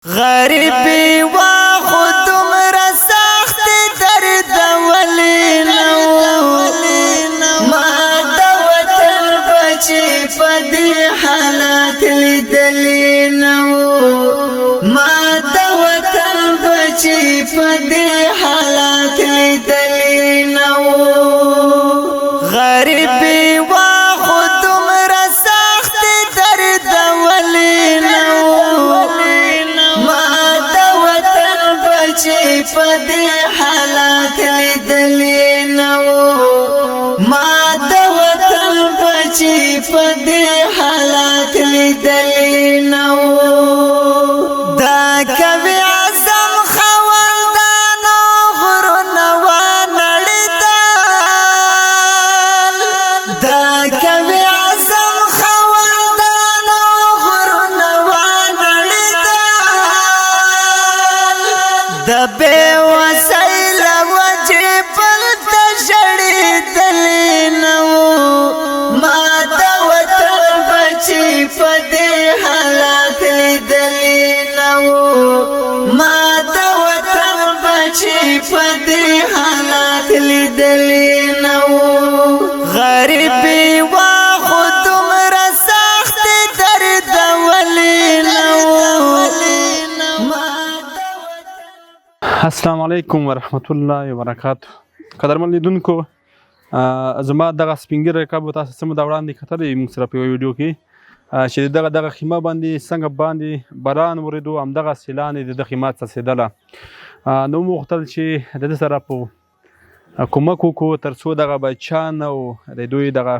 غریبی وا خودم را سخت درد ولی نو ما د وطن بچی پدی حالات لیدلی نو ما د وطن بچی پدی حالات لیدلی نو غریبی وا خودم را سخت درد ولی نو چې په دې حالات لیدلی نو ما د وطن بچی په دې حالات لیدلی نو دا کوي اعظم خوندانو غرونه ونړېدل دا کوي اعظم خوندانو غرونه ونړېدل د بے وسیل وجه بل تشړېدلی نو ما د وطن بچی په دې حالات لیدلی نو ما د وطن بچی په دې حالات لیدلی نو غریبی وا خودم را سخت درد ولی نو السلام علیکم ورحمت الله وبرکاته. قدرمن لیدونکو، زما دغه سپینګر رکاب تاسو سم دا وړاندې کتلې موږ سره په ویډیو کې چې دغه خیمه باندې څنګه باندې باران وریدو، همدغه سیلان د خیمه څڅېدله. نو موږ غوښتل چې د سره په کومک وکړو تر څو دغه بچیان او د دوی دغه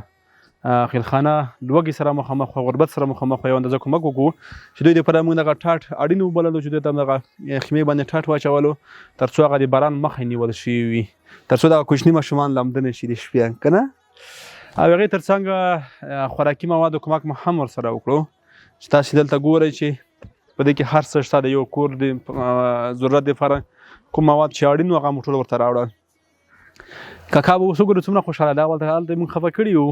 خیلخانه لوږې سره مخامخ او غربت سره مخامخ یو اندازه کومک وکړو چې دوی دپاره موږ دغه ټاټ اړین وبللو چې دوی ته دغه خیمې باندې ټاټ واچولو تر څو هغه د باران مخه نیول شوي وي، تر څو دغه کوچني ماشومان لامده شي د شپې که نه. او هغې تر څنګه خوراکي موادو کومک مو هم ورسره وکړو چې تاسې دلته ګورئ چې په دې کې هر څه شته د یو کور د ضرورت دپاره کوم مواد چې اړین وو هغه مو ټول ورته راوړل. کاکا به اوس وګورو څومره خوشحاله ده، هلته موږ خفه کړي وو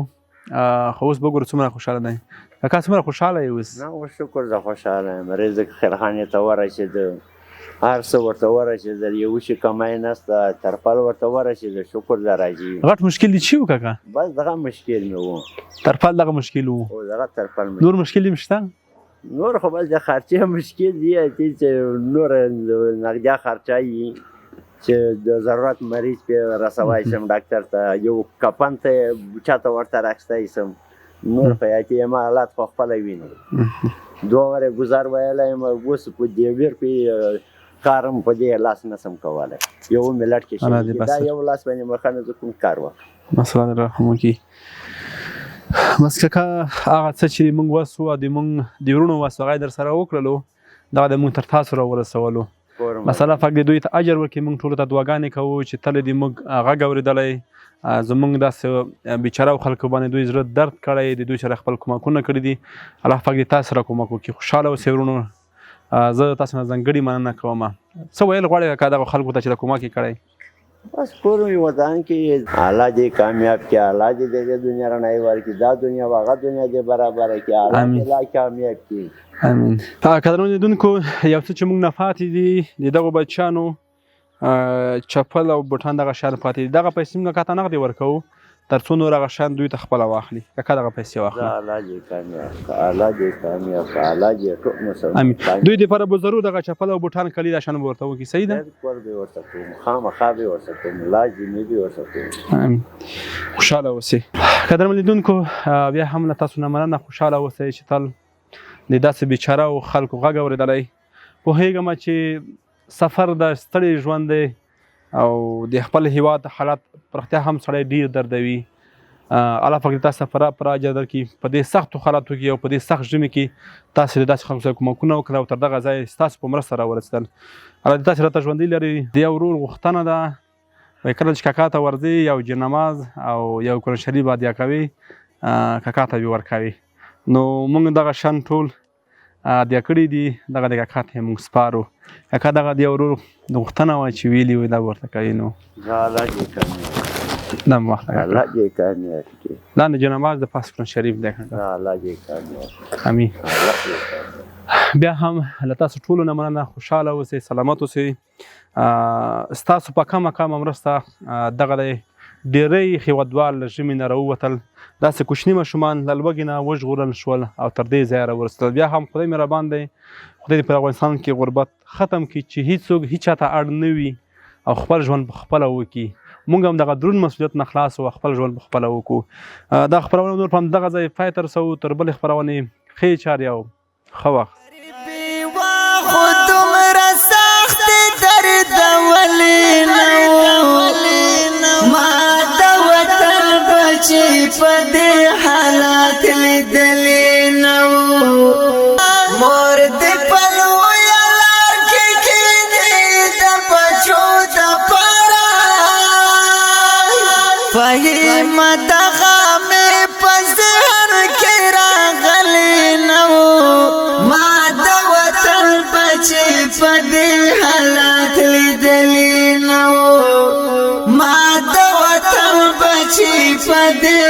خو اوس به ګورو څومره خوشحاله دی. کاکا څومره خوشحاله یې اوس؟ نه اوس شکر زه خوشحاله یم. رزق خیرخانې ته ورسېده، هر څه ورته ورسېدل، یو شي کمای نسته، ترپل ورته ورسېده، شکر ده راځي. غټ مشکل دې چی و کاکا؟ بس دغه مشکل مې و، ترپل دغه مشکل و. او دغه ترپل مې. نور مشکل هم شته؟ نور خو بس د خرچې مشکل دی چې نور نقدیه خرچه وي چې د ضرورت مریض پې رسوی شم ډاکټر ته، یو کفن ته چاته ورته راکستی شم، نور په یتیم حالات خو خپله وینم. 2 ورې ګزار ویلی یم، اوس په دې ویر پې کار هم په دې لاس نسم کولی، یو ملت کې شي دا یو لاس باندې مخنه زه کوم کار وکړم. مسله دې رحم وکړي. بس کاکا هغه څه چې موږ وس وو د موږ د وروڼو وس هغه یې در سره وکړلو، دغه د موږ تر تاسو راورسولو. مثلا پاک دې دوی ته اجر ورکړي. موږ ټولو ته دعاګانې کوو چې تل دې موږ غږ اورېدلی، زموږ داسې بیچاره خلکو باندې دوی زړه درد کړی، د دوی سره خپل کومکونه کړي دي. الله پاک دې تاسو سره کومک وکړي. خوشحاله اوسئ ورونو، زه تاسو نه ځانګړې مننه کوم. څه ویل غواړئ کاکا دغه خلکو ته چې د کومک یې کړی؟ بس ټول وطن کې الله دې کامیاب کړي، الله دې د دې دنیا رڼایي ورکړي، دا دنیا او هغه دنیا دې برابره کړي، الله دې لا کامیاب کړي. امین. قدرمن لیدونکو، یو څه چې موږ نه پاتې دي د دغو بچیانو چپل او بوټان دغه شیان پاتې دي، دغه پیسې موږ کاته نغدې ورکوو تر څو نور هغه شیان دوی ته خپله واخلي. کاکا دغه پیسې واخله. الله دې کامیاب کړه، الله دې کامیاب کړه، الله دې ټول مسلمان. امین. دوی دپاره به ضرور دغه چپل او بوټان کلي دا شیان به ورته وکړي. صحیح ده؟ بالکل به ورته کوم، خامخا به ورته کوم، لازمي به ورته کوم. امین. خوشحاله اوسئ. قدرمن لیدونکو، بیا هم له تاسو نه مننه، خوشحاله اوسئ چې تل د داسې بیچاره خلکو غږ اورېدلی. پوهېږم چې سفر د ستړي ژوند دی او د خپل هیواد حالات پرختیا هم سړی ډېر دردوي. الله پاک دې تاسو ته پر اجر درکړي په دې سختو حالاتو کې او په دې سخت ژمي کې تاسو د داسې خلکو سره کومکونه وکړه او تر دغه ځایه ستاسو په مرسته راورسېدل. الله دې تاسو راته ژوندي لري. د یو ورور غوښتنه ده وایي کله چې کاکا ته ورځي یو جنماز او یو قرآن شریف هدیه کوي، کاکا ته به ورکوي. نو موږ دغه شیان ټول هدیه کړي دي، دغه د کاکا ته یې موږ سپارو. کاکا دغه د یو ورور غوښتنه وه چې ویلي وي دا به ورته کوي. نو الله دې کامیاب دا مو واخله. الله دې کامیاب کړي. لاندې جنماز د پاس قرآن شریف دی. الله دې کامیاب. امین. الله دې کامیاب. بیا هم له تاسو ټولو نه مننه، خوشحاله اوسئ، سلامت اوسئ. ستاسو په کمه مرسته دغه دی ډېری هېوادوال له ژمي نه راووتل، داسې کوچني ماشومان له لوږې نه وژغورل شول او تر دې ځایه راورسېدل. بیا هم خدای مهربان دی، خدای دې په افغانستان کې غربت ختم کړي چې هېڅوک هېچ چا ته اړ نه وي او خپل ژوند په خپله وکړي. موږ هم دغه دروند مسؤلیت نه خلاص وو، خپل ژوند په خپله وکړو. دا خپرونه نور په همدغه ځای پای ته رسوو. تر بلې خپرونې ښې چارې او ښه وخت. خو دومره سخت درد ولې نه ما د وطن بچي په دې حالات لیدلې نه مور دې په لویه لار کې کښېنې د بچو دپاره فهیمه دغه مې په ذهن کې راغلی نه ما د وطن بچي په دې حالات لیدلې نه ما د وطن بچي په دې